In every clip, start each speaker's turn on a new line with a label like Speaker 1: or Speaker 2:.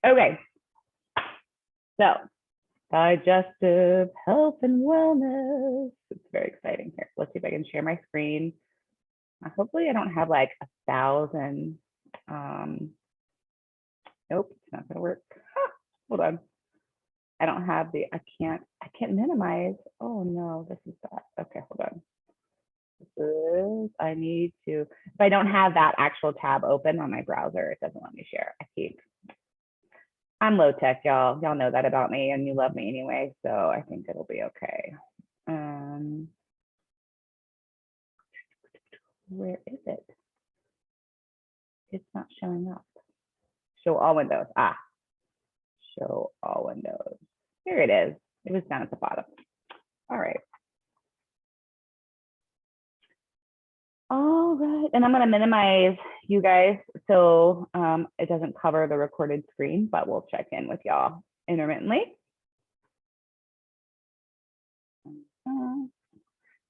Speaker 1: Okay, so digestive health and wellness. It's very exciting here. Let's see if I can share my screen. Hopefully I don't have like 1,000. Nope, it's not gonna work. Hold on. I don't have the, I can't minimize. Oh no, this is that. Okay, hold on. I need to, if I don't have that actual tab open on my browser, it doesn't let me share. I'm low tech, y'all. Y'all know that about me and you love me anyway, so I think it'll be okay. Where is it? It's not showing up. Show all windows. Show all windows. Here it is. It was down at the bottom. All right. All right, and I'm gonna minimize you guys so it doesn't cover the recorded screen, but we'll check in with y'all intermittently.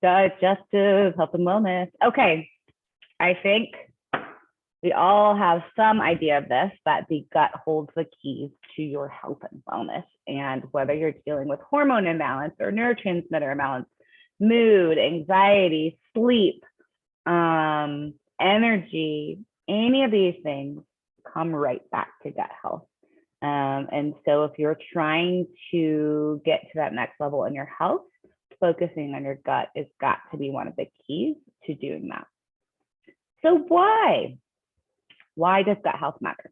Speaker 1: Digestive health and wellness. Okay, I think we all have some idea of this, that the gut holds the keys to your health and wellness. And whether you're dealing with hormone imbalance or neurotransmitter imbalance, mood, anxiety, sleep, energy, any of these things come right back to gut health. And so if you're trying to get to that next level in your health, focusing on your gut has got to be one of the keys to doing that. So why? Why does gut health matter?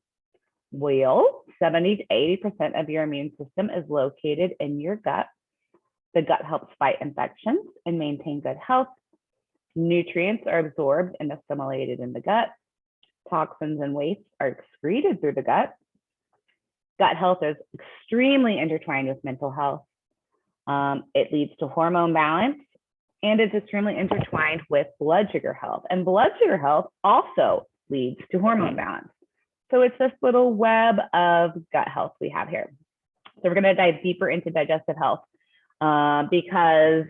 Speaker 1: Well, 70 to 80% of your immune system is located in your gut. The gut helps fight infections and maintain good health. Nutrients are absorbed and assimilated in the gut. Toxins and waste are excreted through the gut. Gut health is extremely intertwined with mental health. It leads to hormone balance, and it's extremely intertwined with blood sugar health. And blood sugar health also leads to hormone balance. So it's this little web of gut health we have here. So we're going to dive deeper into digestive health because,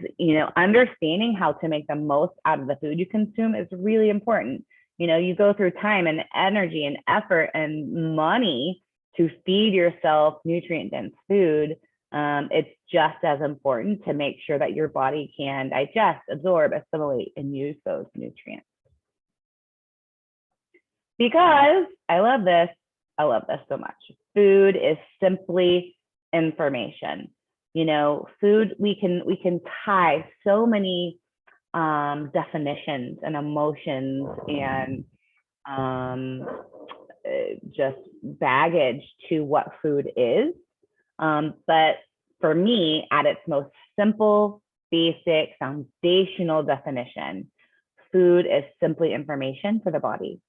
Speaker 1: understanding how to make the most out of the food you consume is really important. You go through time and energy and effort and money to feed yourself nutrient-dense food. It's just as important to make sure that your body can digest, absorb, assimilate, and use those nutrients. Because I love this so much. Food is simply information. Food, we can tie so many definitions and emotions and just baggage to what food is. But for me, at its most simple, basic, foundational definition, food is simply information for the body.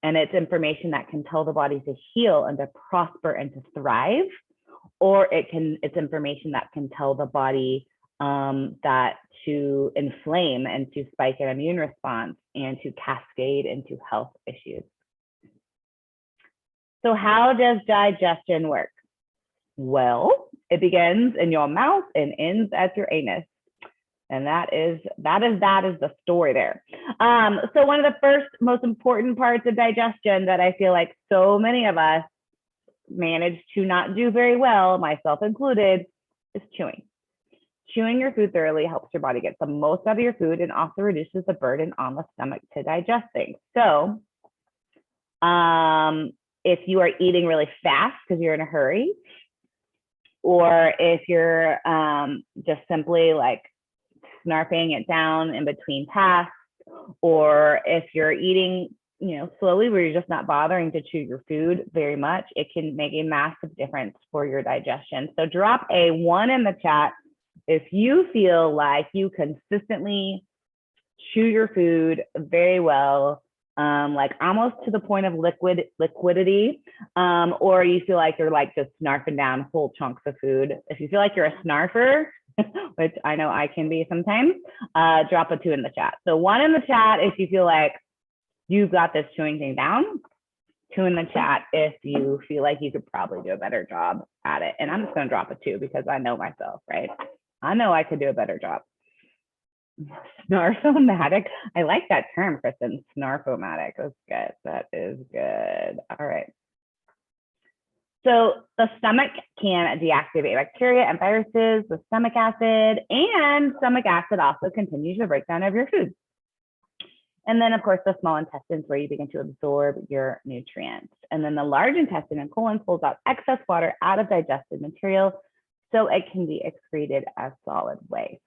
Speaker 1: And it's information that can tell the body to heal and to prosper and to thrive, or it's information that can tell the body that to inflame and to spike an immune response and to cascade into health issues. So how does digestion work? Well, it begins in your mouth and ends at your anus. And that is the story there. So one of the first most important parts of digestion that I feel like so many of us manage to not do very well, myself included, is chewing. Chewing your food thoroughly helps your body get the most out of your food and also reduces the burden on the stomach to digest things. So if you are eating really fast because you're in a hurry, or if you're just simply like snarfing it down in between tasks, or if you're eating, slowly where you're just not bothering to chew your food very much, it can make a massive difference for your digestion. So drop a 1 in the chat if you feel like you consistently chew your food very well, like almost to the point of liquidity, or you feel like you're like just snarfing down whole chunks of food. If you feel like you're a snarfer, which I know I can be sometimes, drop a 2 in the chat. So 1 in the chat if you feel like you've got this chewing thing down, 2 in the chat if you feel like you could probably do a better job at it. And I'm just going to drop a 2 because I know myself, right? I know I could do a better job. Snarfomatic. I like that term, Kristen. Snarfomatic. That's good. That is good. All right. So the stomach can deactivate bacteria and viruses with stomach acid, and stomach acid also continues the breakdown of your food. And then, of course, the small intestines where you begin to absorb your nutrients. And then the large intestine and colon pulls out excess water out of digested material so it can be excreted as solid waste.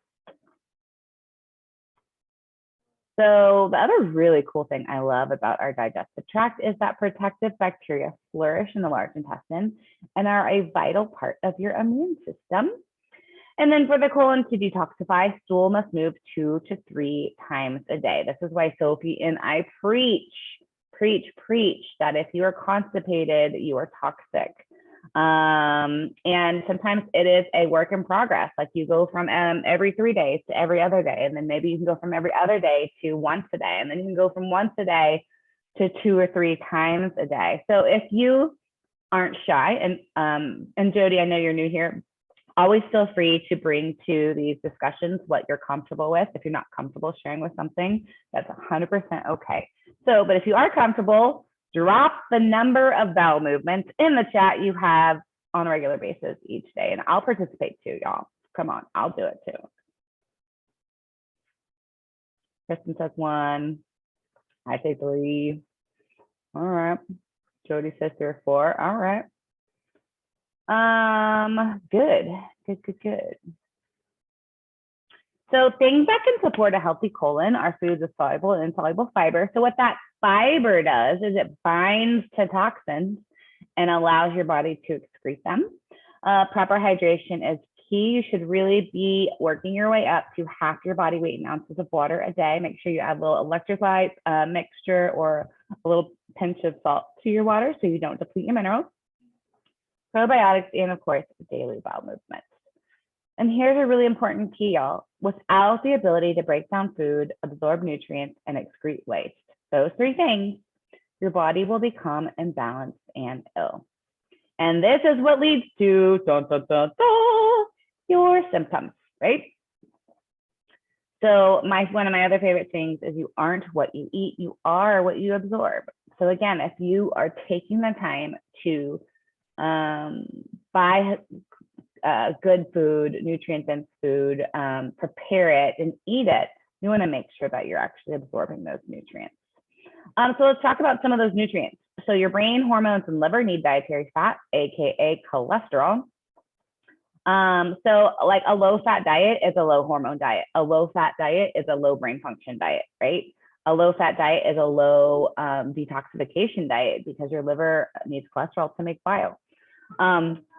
Speaker 1: So the other really cool thing I love about our digestive tract is that protective bacteria flourish in the large intestine and are a vital part of your immune system. And then for the colon to detoxify, stool must move 2 to 3 times a day. This is why Sophie and I preach that if you are constipated, you are toxic. And sometimes it is a work in progress. Like you go from every 3 days to every other day, and then maybe you can go from every other day to once a day, and then you can go from once a day to 2 or 3 times a day. So if you aren't shy, and Jody, I know you're new here, always feel free to bring to these discussions what you're comfortable with. If you're not comfortable sharing with something, that's 100% okay. So, but if you are comfortable, drop the number of bowel movements in the chat you have on a regular basis each day, and I'll participate too, y'all. Come on, I'll do it too. Kristen says 1. I say 3. All right. Jody says 3 or 4. All right. Good. So things that can support a healthy colon are foods with soluble and insoluble fiber. So what that fiber does is it binds to toxins and allows your body to excrete them. Proper hydration is key. You should really be working your way up to half your body weight in ounces of water a day. Make sure you add a little electrolyte mixture or a little pinch of salt to your water so you don't deplete your minerals. Probiotics, and of course, daily bowel movements. And here's a really important key, y'all. Without the ability to break down food, absorb nutrients, and excrete waste, those 3 things, your body will become imbalanced and ill. And this is what leads to your symptoms, right? So one of my other favorite things is you aren't what you eat, you are what you absorb. So again, if you are taking the time to buy good food, nutrient-dense food, prepare it and eat it, you want to make sure that you're actually absorbing those nutrients. So let's talk about some of those nutrients. So your brain, hormones, and liver need dietary fat, aka cholesterol. So like a low-fat diet is a low hormone diet. A low-fat diet is a low brain function diet, right? A low-fat diet is a low detoxification diet because your liver needs cholesterol to make bile.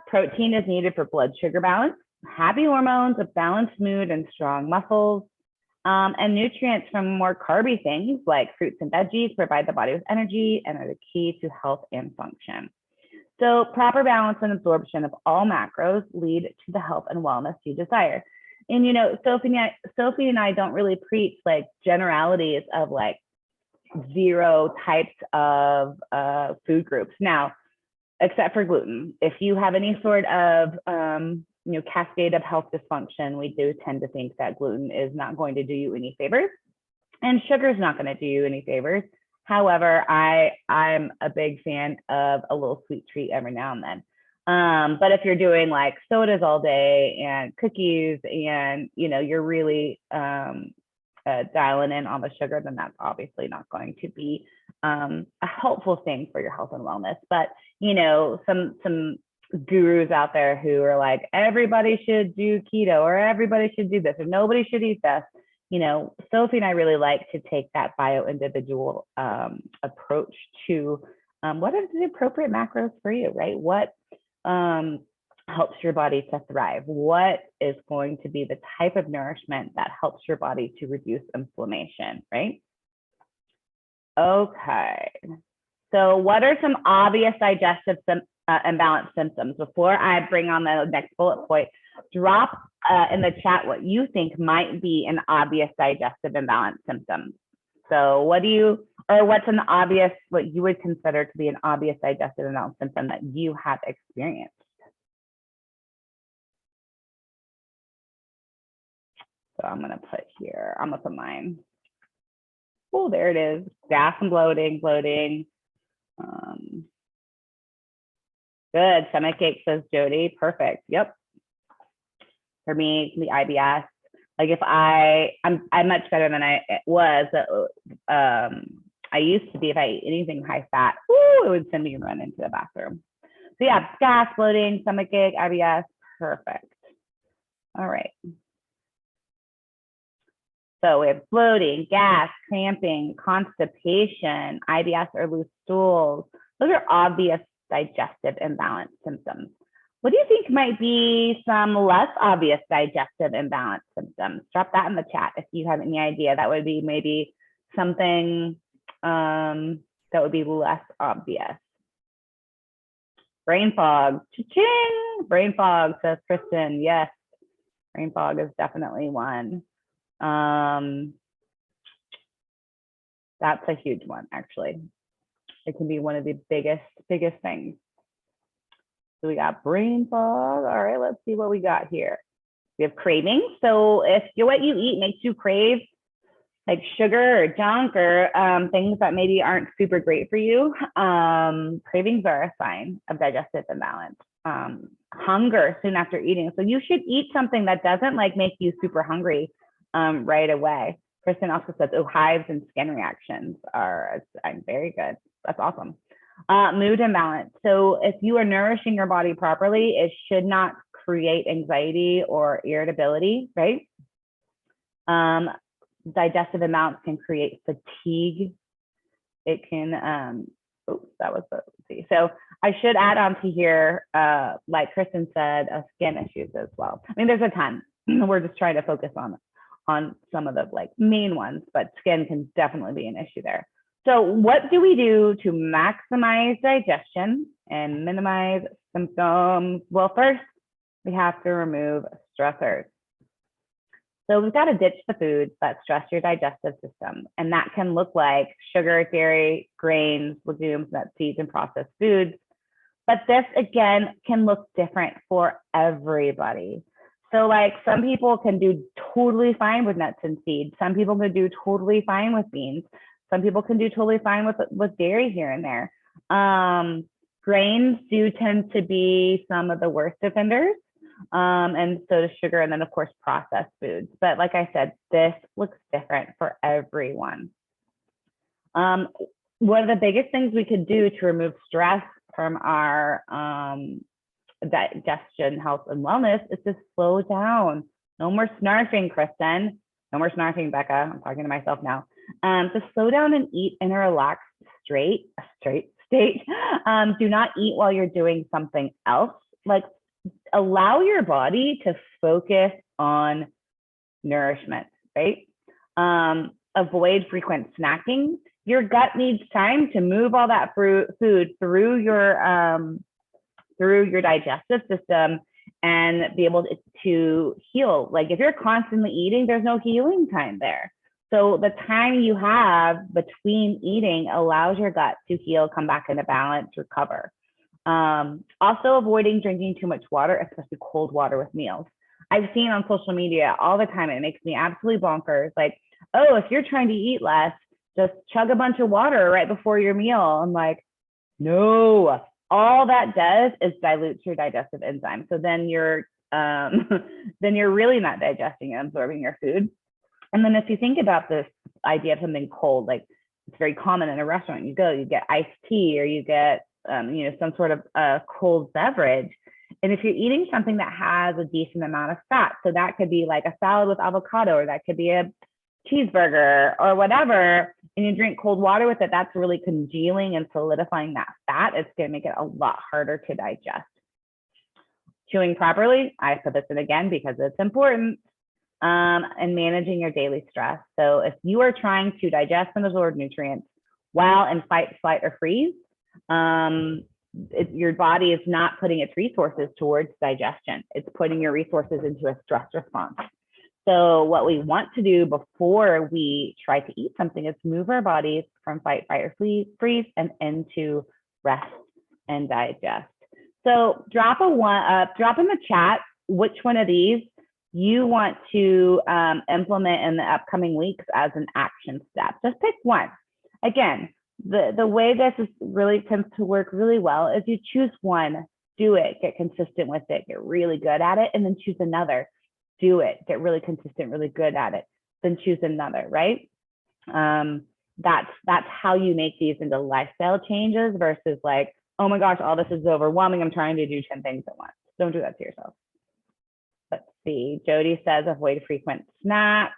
Speaker 1: Protein is needed for blood sugar balance, happy hormones, a balanced mood, and strong muscles. And nutrients from more carby things like fruits and veggies provide the body with energy and are the key to health and function. So proper balance and absorption of all macros lead to the health and wellness you desire. And, you know, Sophie and I don't really preach like generalities of like 0 types of food groups. Now, except for gluten. If you have any sort of cascade of health dysfunction, we do tend to think that gluten is not going to do you any favors, and sugar is not going to do you any favors. However, I'm a big fan of a little sweet treat every now and then. But if you're doing like sodas all day and cookies, and you're really dialing in on the sugar, then that's obviously not going to be a helpful thing for your health and wellness. But some gurus out there who are like, everybody should do keto, or everybody should do this, or nobody should eat this. Sophie and I really like to take that bio-individual approach to what are the appropriate macros for you, right? What helps your body to thrive? What is going to be the type of nourishment that helps your body to reduce inflammation, right? Okay. So what are some obvious digestive imbalance symptoms? Before I bring on the next bullet point, drop in the chat what you think might be an obvious digestive imbalance symptom. So what's what you would consider to be an obvious digestive imbalance symptom that you have experienced? So I'm gonna put mine. Oh, there it is. Gas and bloating. Good. Stomachache, says Jody. Perfect. Yep. For me, the IBS. Like if I'm much better than I was. I used to be, if I ate anything high fat, it would send me and run into the bathroom. So yeah, gas, bloating, stomachache, IBS. Perfect. All right. So we have bloating, gas, cramping, constipation, IBS or loose stools. Those are obvious digestive imbalance symptoms. What do you think might be some less obvious digestive imbalance symptoms? Drop that in the chat if you have any idea. That would be maybe something that would be less obvious. Brain fog. Cha-ching! Brain fog, says Kristen. Yes, brain fog is definitely one. That's a huge one, actually. It can be one of the biggest things. So we got brain fog. All right, let's see what we got here. We have cravings. So if what you eat makes you crave like sugar or junk or things that maybe aren't super great for you, cravings are a sign of digestive imbalance. Hunger soon after eating. So you should eat something that doesn't like make you super hungry right away. Kristen also says, oh, hives and skin reactions are very good. That's awesome. Mood imbalance. So if you are nourishing your body properly, it should not create anxiety or irritability, right? Digestive imbalance can create fatigue. It can, that was, let's see. So I should add on to here, like Kristen said, skin issues as well. I mean, there's a ton. We're just trying to focus on some of the like main ones, but skin can definitely be an issue there. So what do we do to maximize digestion and minimize symptoms? Well, first, we have to remove stressors. So we've got to ditch the foods that stress your digestive system. And that can look like sugar, dairy, grains, legumes, nuts, seeds, and processed foods. But this, again, can look different for everybody. So like some people can do totally fine with nuts and seeds. Some people can do totally fine with beans. Some people can do totally fine with dairy here and there. Grains do tend to be some of the worst offenders. And so does sugar, and then of course processed foods. But like I said, this looks different for everyone. One of the biggest things we could do to remove stress from our digestion, health, and wellness is to slow down. No more snarfing, Kristen. No more snarfing, Becca. I'm talking to myself now. To slow down and eat in a relaxed, straight state. Do not eat while you're doing something else. Like, allow your body to focus on nourishment, right? Avoid frequent snacking. Your gut needs time to move all that food through your digestive system and be able to heal. Like if you're constantly eating, there's no healing time there. So the time you have between eating allows your gut to heal, come back into balance, recover. Also avoiding drinking too much water, especially cold water with meals. I've seen on social media all the time, it makes me absolutely bonkers. Like, oh, if you're trying to eat less, just chug a bunch of water right before your meal. I'm like, no, all that does is dilute your digestive enzyme. So then you're really not digesting and absorbing your food. And then if you think about this idea of something cold, like it's very common in a restaurant, you get iced tea or you get some sort of cold beverage. And if you're eating something that has a decent amount of fat, so that could be like a salad with avocado, or that could be a cheeseburger or whatever, and you drink cold water with it, that's really congealing and solidifying that fat. It's going to make it a lot harder to digest. Chewing properly, I put this in again because it's important, and managing your daily stress. So if you are trying to digest and absorb nutrients while in fight, flight, or freeze, your body is not putting its resources towards digestion. It's putting your resources into a stress response. So what we want to do before we try to eat something is move our bodies from fight, fight, or freeze and into rest and digest. So drop in the chat which one of these you want to implement in the upcoming weeks as an action step. Just pick one. Again, the way this is really tends to work really well is you choose one do it, get consistent with it, get really good at it, and then choose another. Do it, get really consistent, really good at it, then choose another, right? That's how you make these into lifestyle changes versus like, oh my gosh, all this is overwhelming. I'm trying to do 10 things at once. Don't do that to yourself. Let's see. Jody says avoid frequent snacks.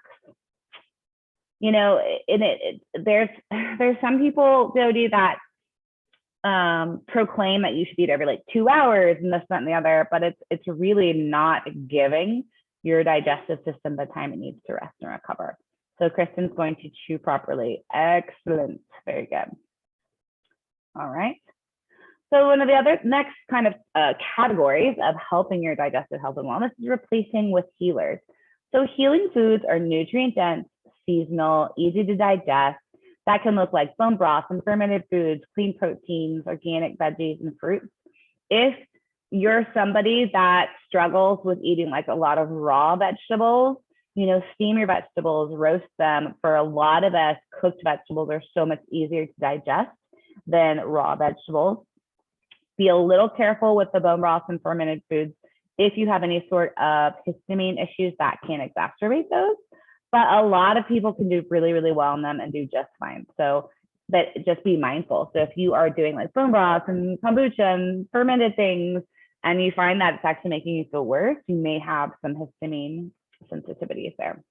Speaker 1: You know, there's some people, Jody, that proclaim that you should eat every like 2 hours and this, that, and the other, but it's really not giving your digestive system the time it needs to rest and recover. So Kristen's going to chew properly. Excellent. Very good. All right. So one of the other next kind of categories of helping your digestive health and wellness is replacing with healers. So healing foods are nutrient dense, seasonal, easy to digest. That can look like bone broth and fermented foods, clean proteins, organic veggies, and fruits. If you're somebody that struggles with eating like a lot of raw vegetables, you know, steam your vegetables, roast them. For a lot of us, cooked vegetables are so much easier to digest than raw vegetables. Be a little careful with the bone broth and fermented foods. If you have any sort of histamine issues, that can exacerbate those. But a lot of people can do really, really well on them and do just fine. So, but just be mindful. So if you are doing like bone broth and kombucha and fermented things, and you find that it's actually making you feel worse, you may have some histamine sensitivities there.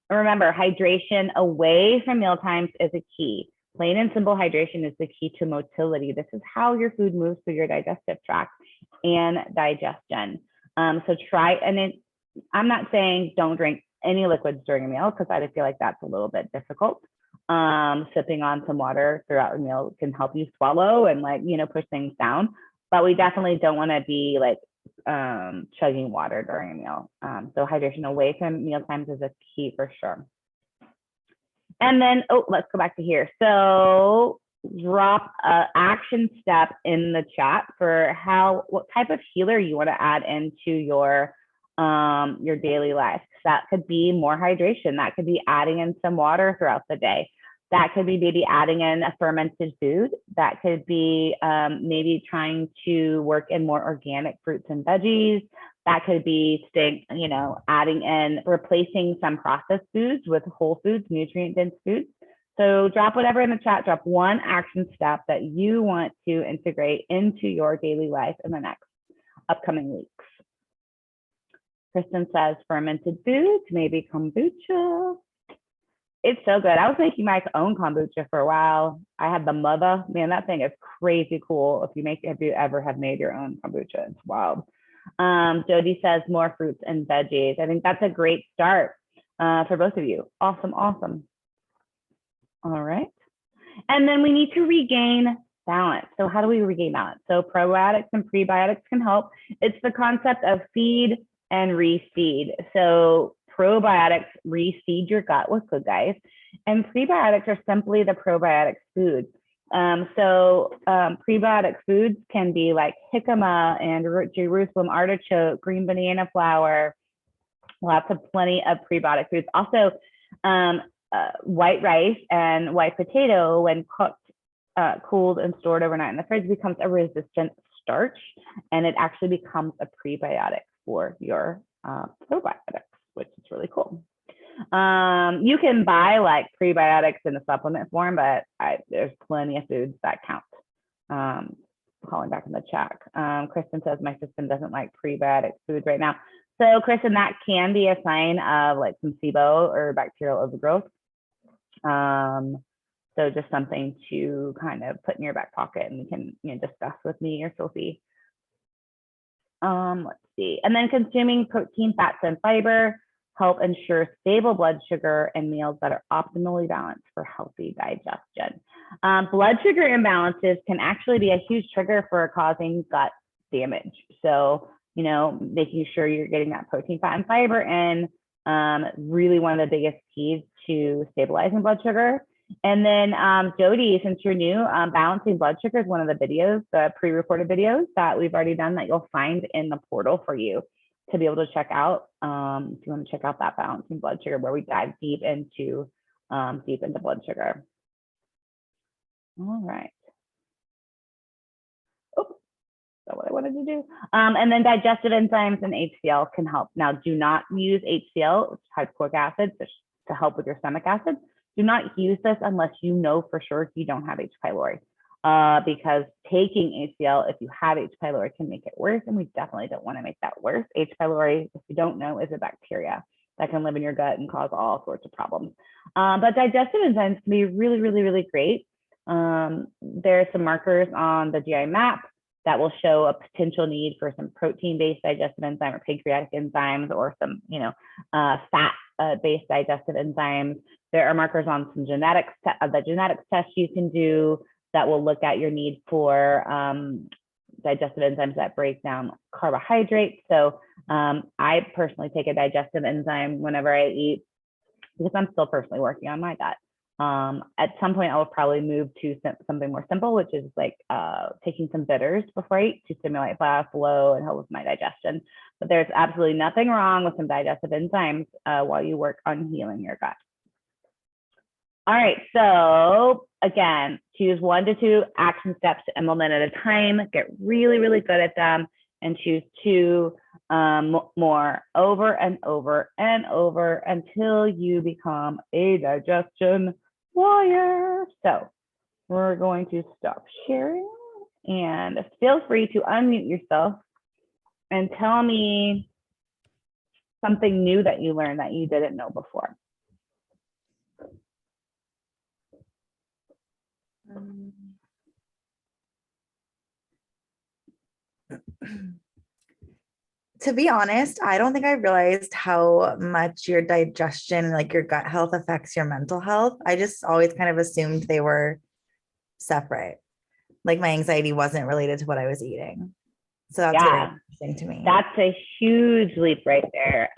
Speaker 1: Remember, hydration away from meal times is a key. Plain and simple hydration is the key to motility. This is how your food moves through your digestive tract and digestion. So try, and I'm not saying don't drink any liquids during a meal, because I feel like that's a little bit difficult. Sipping on some water throughout a meal can help you swallow and like, you know, push things down. But we definitely don't want to be like chugging water during a meal. So hydration away from meal times is a key for sure. And then, let's go back to here. So drop an action step in the chat for what type of healer you want to add into your daily life. That could be more hydration. That could be adding in some water throughout the day. That could be maybe adding in a fermented food. That could be maybe trying to work in more organic fruits and veggies. That could be adding in, replacing some processed foods with whole foods, nutrient-dense foods. So drop whatever in the chat, drop one action step that you want to integrate into your daily life in the next upcoming weeks. Kristen says fermented foods, maybe kombucha. It's so good. I was making my own kombucha for a while. I had the mother. Man, that thing is crazy cool. If you ever have made your own kombucha, it's wild. Jody says more fruits and veggies. I think that's a great start for both of you. Awesome, awesome. All right. And then we need to regain balance. So how do we regain balance? So probiotics and prebiotics can help. It's the concept of feed and refeed. So probiotics reseed your gut with good guys, and prebiotics are simply the probiotic food. Prebiotic foods can be like jicama and Jerusalem artichoke, green banana flour, plenty of prebiotic foods. Also, white rice and white potato, when cooked, cooled and stored overnight in the fridge, becomes a resistant starch, and it actually becomes a prebiotic for your probiotics, which is really cool. You can buy like prebiotics in a supplement form, but there's plenty of foods that count. Calling back in the chat. Kristen says my system doesn't like prebiotic foods right now. So Kristen, that can be a sign of like some SIBO or bacterial overgrowth. So just something to kind of put in your back pocket, and you can discuss with me or Sophie. Let's see. And then consuming protein, fats, and fiber help ensure stable blood sugar and meals that are optimally balanced for healthy digestion. Blood sugar imbalances can actually be a huge trigger for causing gut damage. So, making sure you're getting that protein, fat, and fiber in, really one of the biggest keys to stabilizing blood sugar. And then Jody, since you're new, balancing blood sugar is one of the videos, the pre-recorded videos that we've already done that you'll find in the portal for you to be able to check out. If you want to check out that balancing blood sugar, where we dive deep into blood sugar. All right. Oh, that's not what I wanted to do. And then digestive enzymes and HCl can help. Now, do not use HCl, which is hydrochloric acid, to help with your stomach acid. Do not use this unless you know for sure you don't have H. pylori, because taking HCl, if you have H. pylori, can make it worse, and we definitely don't want to make that worse. H. pylori, if you don't know, is a bacteria that can live in your gut and cause all sorts of problems. But digestive enzymes can be really, really, really great. There are some markers on the GI map that will show a potential need for some protein-based digestive enzyme or pancreatic enzymes, or some, fat-based digestive enzymes. There are markers on some genetics, the genetics test you can do that will look at your need for digestive enzymes that break down carbohydrates. So I personally take a digestive enzyme whenever I eat, because I'm still personally working on my gut. At some point, I will probably move to something more simple, which is like taking some bitters before I eat to stimulate blood flow and help with my digestion. But there's absolutely nothing wrong with some digestive enzymes while you work on healing your gut. All right, so again, choose 1 to 2 action steps to implement at a time. Get really, really good at them, and choose 2 more over and over and over until you become a digestion warrior. So we're going to stop sharing, and feel free to unmute yourself and tell me something new that you learned that you didn't know before.
Speaker 2: To be honest, I don't think I realized how much your digestion, like your gut health, affects your mental health. I just always kind of assumed they were separate. Like my anxiety wasn't related to what I was eating. So that's very interesting to me.
Speaker 1: That's a huge leap right there.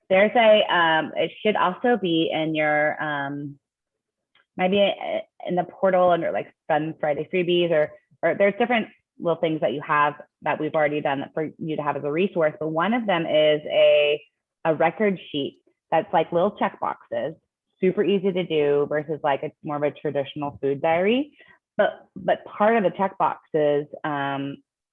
Speaker 1: There's it should also be in your, maybe in the portal under like Fun Friday freebies, or there's different little things that you have that we've already done for you to have as a resource. But one of them is a record sheet that's like little check boxes, super easy to do, versus like it's more of a traditional food diary. But part of the check boxes,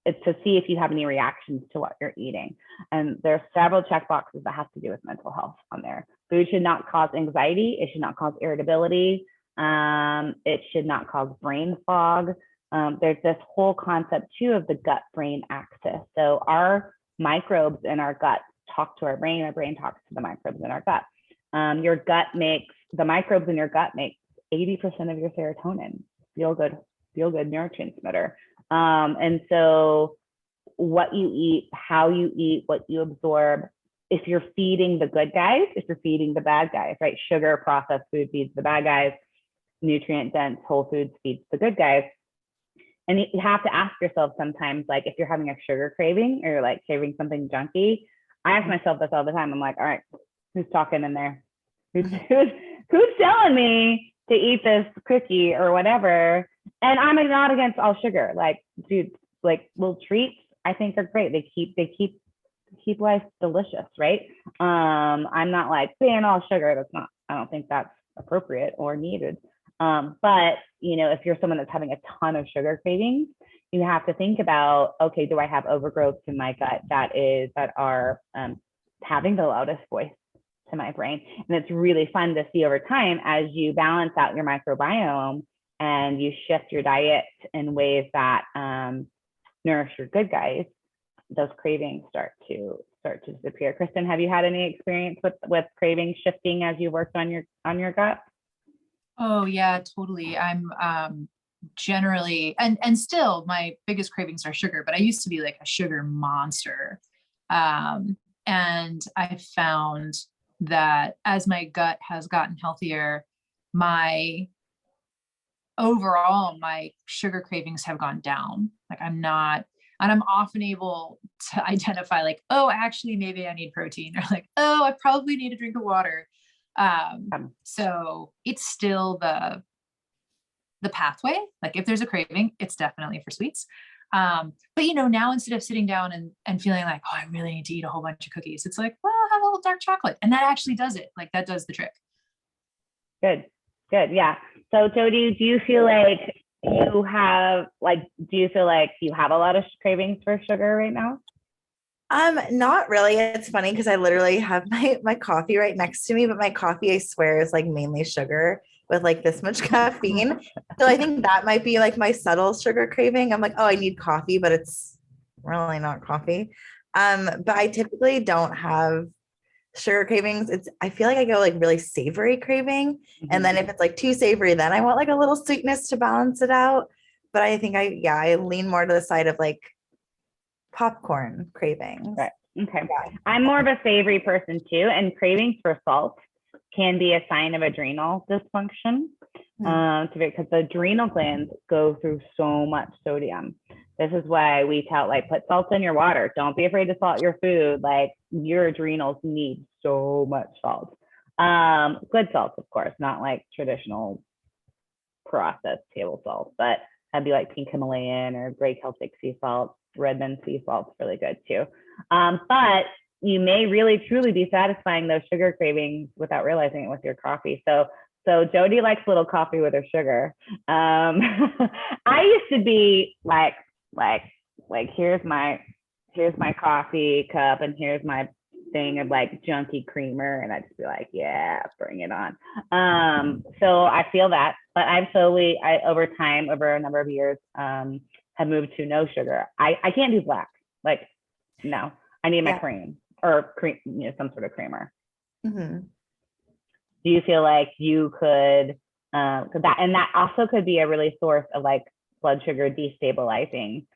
Speaker 1: it's to see if you have any reactions to what you're eating. And there's several check boxes that have to do with mental health on there. Food should not cause anxiety. It should not cause irritability. It should not cause brain fog. There's this whole concept too of the gut-brain axis. So our microbes in our gut talk to our brain talks to the microbes in our gut. Your gut makes, the microbes in your gut make 80% of your serotonin, feel good neurotransmitter. And so what you eat, how you eat, what you absorb, if you're feeding the good guys, if you're feeding the bad guys, right? Sugar, processed food feeds the bad guys. Nutrient dense whole foods feeds the good guys. And you have to ask yourself sometimes, like if you're having a sugar craving or you're like craving something junky, I ask myself this all the time. I'm like, all right, who's talking in there? Who's telling me to eat this cookie or whatever? And I'm not against all sugar. Like, dude, like little treats, I think are great. They keep life delicious, right? I'm not like ban all sugar. I don't think that's appropriate or needed. But if you're someone that's having a ton of sugar cravings, you have to think about, okay, do I have overgrowth in my gut that are having the loudest voice to my brain? And it's really fun to see over time as you balance out your microbiome and you shift your diet in ways that nourish your good guys, those cravings start to disappear. Kristen, have you had any experience with craving shifting as you worked on your gut?
Speaker 3: Oh yeah, totally. I'm generally and still my biggest cravings are sugar, but I used to be like a sugar monster. And I found that as my gut has gotten healthier, my sugar cravings have gone down. Like I'm often able to identify like, oh, actually maybe I need protein, or like, oh, I probably need a drink of water. So it's still the pathway. Like if there's a craving, it's definitely for sweets. But now instead of sitting down and feeling like, oh, I really need to eat a whole bunch of cookies, it's like, well, I'll have a little dark chocolate. And that actually does it. Like that does the trick.
Speaker 1: Good. Yeah. So Jody, do you feel like you have like, do you feel like you have a lot of cravings for sugar right now?
Speaker 2: Not really. It's funny because I literally have my coffee right next to me, but my coffee, I swear, is like mainly sugar with like this much caffeine. So I think that might be like my subtle sugar craving. I'm like, oh, I need coffee, but it's really not coffee. But I typically don't have sugar cravings. I feel like I go like really savory craving. And then if it's like too savory, then I want like a little sweetness to balance it out. But I think I lean more to the side of like popcorn cravings.
Speaker 1: Right. Okay.
Speaker 2: Yeah.
Speaker 1: I'm more of a savory person too, and cravings for salt can be a sign of adrenal dysfunction. Because the adrenal glands go through so much sodium. This is why we tell like put salt in your water. Don't be afraid to salt your food. Like your adrenals need so much salt. Good salt, of course, not like traditional processed table salt, but that'd be like pink Himalayan or gray Celtic sea salt. Redmond sea salt's really good too. But you may really truly be satisfying those sugar cravings without realizing it with your coffee. So Jody likes a little coffee with her sugar. I used to be like here's my coffee cup and here's my thing of like junky creamer, and I'd just be like, yeah, bring it on. So I feel that, but I've slowly, over time, over a number of years, have moved to no sugar. I can't do black. Like, no, I need my cream or cream, some sort of creamer.
Speaker 2: Mm-hmm.
Speaker 1: Do you feel like you could, and that also could be a really source of like blood sugar destabilizing,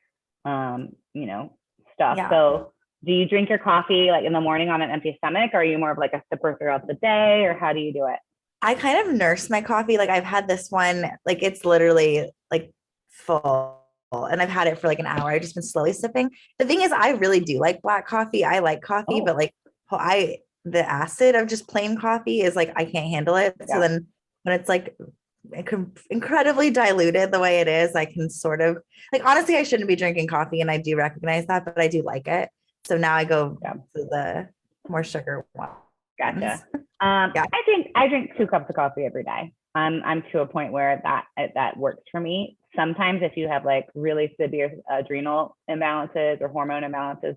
Speaker 1: stuff.
Speaker 2: Yeah.
Speaker 1: So do you drink your coffee like in the morning on an empty stomach? Or are you more of like a sipper throughout the day, or how do you do it?
Speaker 2: I kind of nurse my coffee. Like I've had this one, like it's literally like full and I've had it for like an hour. I've just been slowly sipping. The thing is, I really do like black coffee. I like coffee, but like the acid of just plain coffee is like, I can't handle it. So then when it's like incredibly diluted the way it is, I can sort of like, honestly, I shouldn't be drinking coffee and I do recognize that, but I do like it. So now I go to the more sugar one.
Speaker 1: Gotcha. I drink 2 cups of coffee every day. I'm to a point where that works for me. Sometimes if you have like really severe adrenal imbalances or hormone imbalances,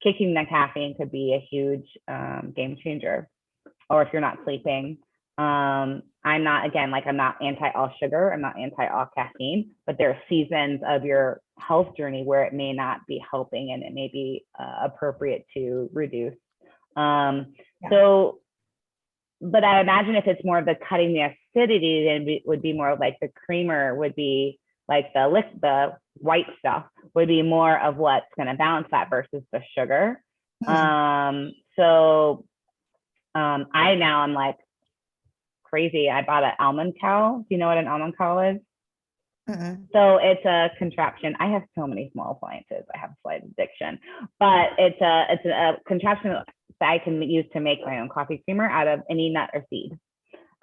Speaker 1: kicking the caffeine could be a huge game changer. Or if you're not sleeping. I'm not anti all sugar. I'm not anti all caffeine, but there are seasons of your health journey where it may not be helping and it may be appropriate to reduce. So, but I imagine if it's more of the cutting the acidity, then it would be more of like the creamer would be like the white stuff would be more of what's going to balance that versus the sugar. I'm like crazy. I bought an almond cow. Do you know what an almond cow is? So it's a contraption. I have so many small appliances. I have a slight addiction, but it's a contraption that I can use to make my own coffee creamer out of any nut or seed.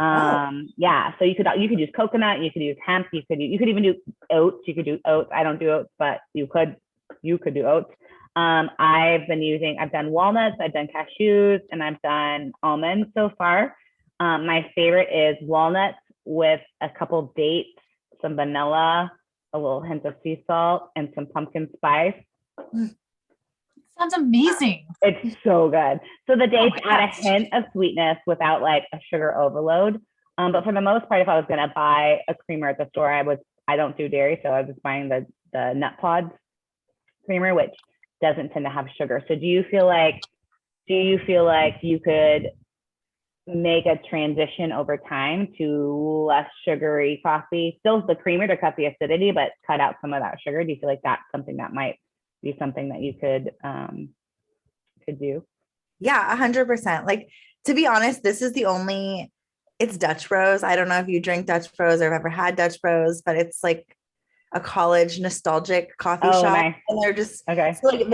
Speaker 1: So you could use coconut, you could use hemp, you could even do oats. You could do oats. I don't do oats, but you could do oats. I've done walnuts, I've done cashews, and I've done almonds so far. My favorite is walnuts with a couple dates, some vanilla, a little hint of sea salt, and some pumpkin spice.
Speaker 3: Sounds amazing.
Speaker 1: It's so good. So the dates add a hint of sweetness without like a sugar overload. But for the most part, if I was going to buy a creamer at the store, I don't do dairy, so I was buying the nut pods creamer, which doesn't tend to have sugar. So do you feel like you could make a transition over time to less sugary coffee, still the creamer to cut the acidity, but cut out some of that sugar? Do you feel like that's something that might be something that you could do?
Speaker 2: Yeah, 100%. Like, to be honest, it's Dutch Bros. I don't know if you drink Dutch Bros or have ever had Dutch Bros, but it's like a college nostalgic coffee shop. Nice. And they're just, so like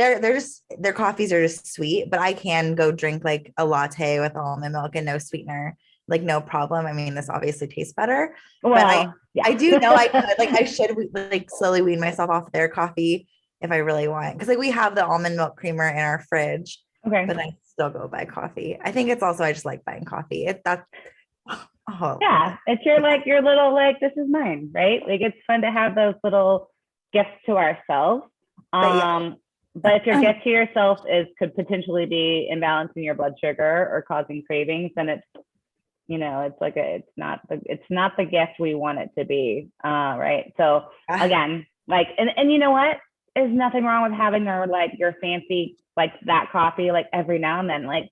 Speaker 2: their coffees are just sweet, but I can go drink like a latte with almond milk and no sweetener, like no problem. I mean, this obviously tastes better, but I do know I could, like, I should like slowly wean myself off their coffee if I really want. Cause like we have the almond milk creamer in our fridge, but I still go buy coffee. I think it's also, I just like buying coffee. Oh,
Speaker 1: Yeah, it's your little like this is mine, right? Like it's fun to have those little gifts to ourselves.
Speaker 2: but yeah.
Speaker 1: But if your gift to yourself could potentially be imbalancing your blood sugar or causing cravings, then it's it's like it's not the gift we want it to be. Right. So again, like and you know what? There's nothing wrong with having your fancy like that coffee like every now and then. Like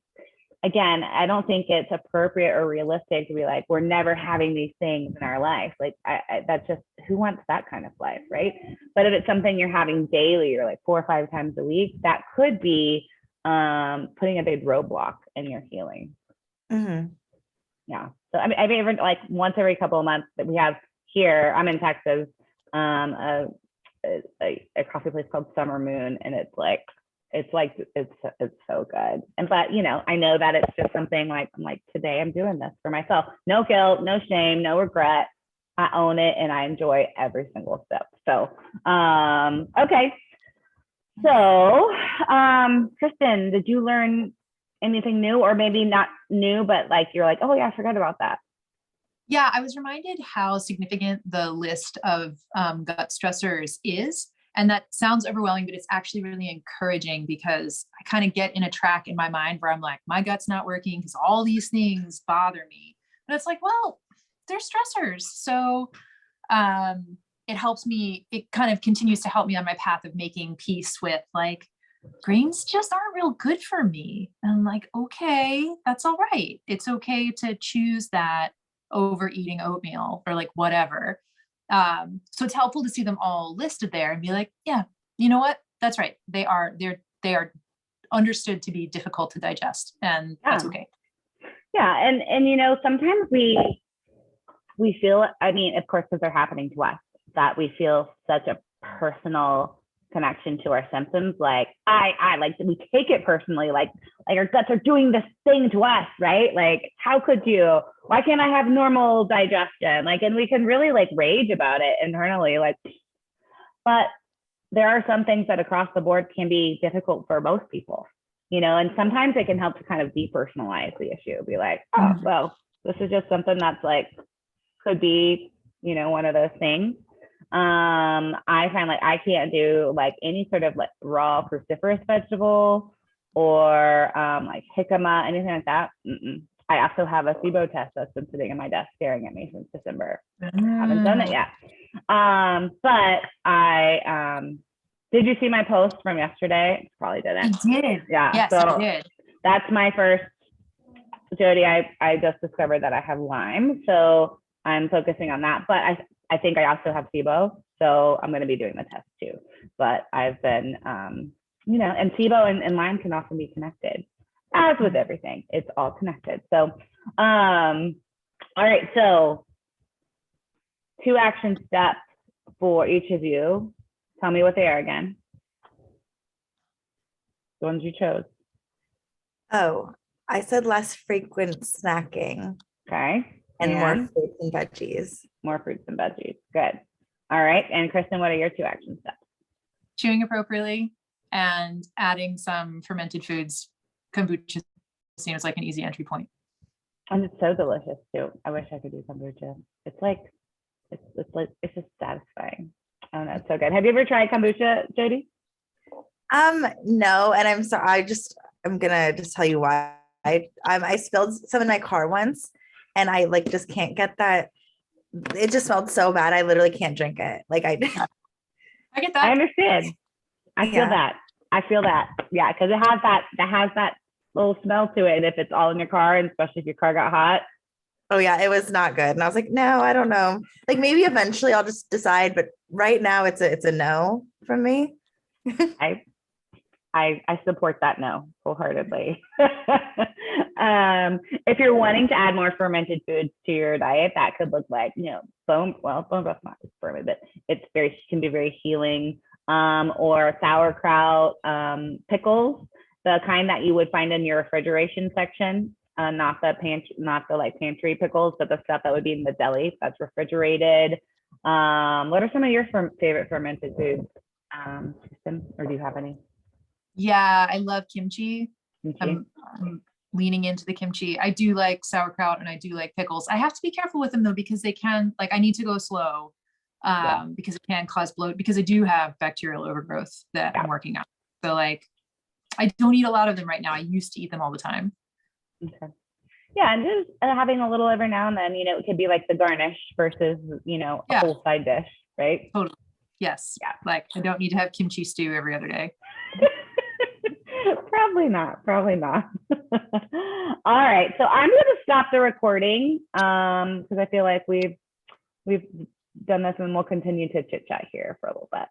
Speaker 1: again, I don't think it's appropriate or realistic to be like, we're never having these things in our life. Like that's just, who wants that kind of life, right? But if it's something you're having daily or like 4 or 5 times a week, that could be putting a big roadblock in your healing.
Speaker 2: Mm-hmm.
Speaker 1: Yeah. So I mean, I've even like once every couple of months that we have here, I'm in Texas, a coffee place called Summer Moon, and it's so good. And but I know that it's just something like I'm like, today I'm doing this for myself. No guilt, no shame, no regret. I own it and I enjoy every single step. So okay. So Kristen, did you learn anything new, or maybe not new, but like you're like, oh yeah, I forgot about that?
Speaker 3: Yeah, I was reminded how significant the list of gut stressors is. And that sounds overwhelming, but it's actually really encouraging, because I kind of get in a track in my mind where I'm like, my gut's not working because all these things bother me. But it's like, well, they're stressors. So it helps me, it kind of continues to help me on my path of making peace with like, grains just aren't real good for me. And I'm like, okay, that's all right. It's okay to choose that over eating oatmeal or like whatever. So it's helpful to see them all listed there and be like, yeah, you know what? That's right. They are understood to be difficult to digest, and that's okay.
Speaker 1: Yeah. And sometimes we feel, I mean, of course, because they're happening to us, that we feel such a personal connection to our symptoms. Like I like, we take it personally, like our guts are doing this thing to us, right? Like, how could you? Why can't I have normal digestion? Like, and we can really like rage about it internally, like, but there are some things that across the board can be difficult for most people, and sometimes it can help to kind of depersonalize the issue. Be like, oh, well, this is just something that's like, could be, one of those things. I find like I can't do like any sort of like raw cruciferous vegetable or like jicama, anything like that. I also have a SIBO test that's been sitting in my desk staring at me since December. I haven't done it yet. But I did you see my post from yesterday? Probably didn't.
Speaker 3: I did.
Speaker 1: Yeah.
Speaker 3: Yes,
Speaker 1: so
Speaker 3: I did.
Speaker 1: That's my first, Jody. I just discovered that I have Lyme, so I'm focusing on that. But I think I also have SIBO, so I'm going to be doing the test too. But I've been, and SIBO and Lyme can often be connected. As with everything, it's all connected. So, all right. So 2 action steps for each of you. Tell me what they are again. The ones you chose.
Speaker 2: Oh, I said less frequent snacking.
Speaker 1: Okay.
Speaker 2: And more fruits and veggies.
Speaker 1: More fruits and veggies. Good. All right. And Kristen, what are your 2 action steps?
Speaker 3: Chewing appropriately and adding some fermented foods. Kombucha seems like an easy entry point.
Speaker 1: And it's so delicious too. I wish I could do kombucha. It's like, it's just satisfying. I don't know. It's so good. Have you ever tried kombucha, Jody?
Speaker 2: No. And I'm sorry. I'm going to just tell you why. I spilled some in my car once, and I like just can't get that. It just smelled so bad. I literally can't drink it. Like I get that.
Speaker 1: I understand. I feel that. Yeah. Cause it has that little smell to it. And if it's all in your car, and especially if your car got hot.
Speaker 2: Oh yeah. It was not good. And I was like, no, I don't know. Like maybe eventually I'll just decide, but right now it's a no from me.
Speaker 1: I support that no wholeheartedly. If you're wanting to add more fermented foods to your diet, that could look like, bone broth's not fermented, but can be very healing. Or sauerkraut, pickles, the kind that you would find in your refrigeration section, not the pantry pickles, but the stuff that would be in the deli that's refrigerated. What are some of your favorite fermented foods, Kristen, or do you have any?
Speaker 3: Yeah, I love kimchi. leaning into the kimchi. I do like sauerkraut and I do like pickles. I have to be careful with them though, because they can, like, I need to go slow because it can cause bloat, because I do have bacterial overgrowth that I'm working on. So like, I don't eat a lot of them right now. I used to eat them all the time.
Speaker 1: Okay. Yeah, and just having a little every now and then, it could be like the garnish versus, a whole side dish, right?
Speaker 3: Totally. Yes.
Speaker 1: Yeah.
Speaker 3: Like, I don't need to have kimchi stew every other day.
Speaker 1: Probably not. All right. So I'm going to stop the recording because I feel like we've done this, and we'll continue to chit chat here for a little bit.